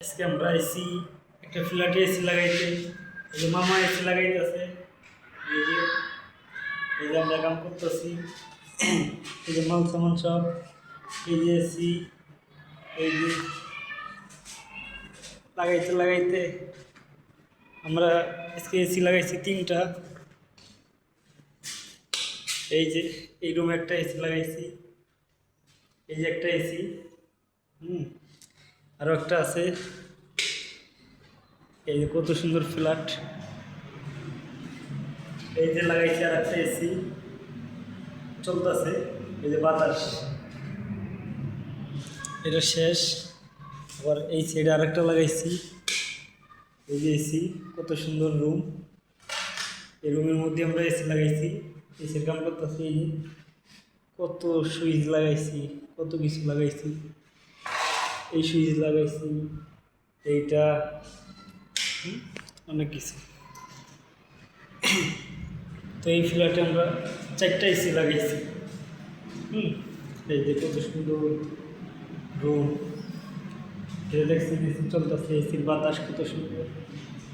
আজকে আমরা এসি একটা ফ্ল্যাটে এসি লাগাইতে, এই যে মামা এসি লাগাইতেছে। এই যে এই যে আমরা কাম করতেছি, এই যে মাল সামান সব, এই যে এসি, এই যে লাগাইতে লাগাইতে আমরা আজকে এসি লাগাইছি 3টা। এই যে এই রুমে একটা এসি লাগাইছি, এই যে একটা এসি, আরও একটা আছে। এই যে কত সুন্দর ফ্ল্যাট, এই যে লাগাইছি আর একটা এসি চলতেছে, এই যে বাতাস, এটা শেষ। আবার এই সাইডে আরেকটা লাগাইছি, এই যে এসি, কত সুন্দর রুম। এই রুমের মধ্যে আমরা এসি লাগাইছি, এসির কাম করতেছি। এই যে কত সুইচ লাগাইছি, কত কিছু লাগাইছি, এই সুইচ লাগাইছি, এইটা অনেক কিছু। তো এই ফ্ল্যাটে আমরা 4টা এসি লাগাইছি। এই যে কত সুন্দর রুম, এটা দেখছি এসি চলতেছে, এসির বাতাস কত সুন্দর।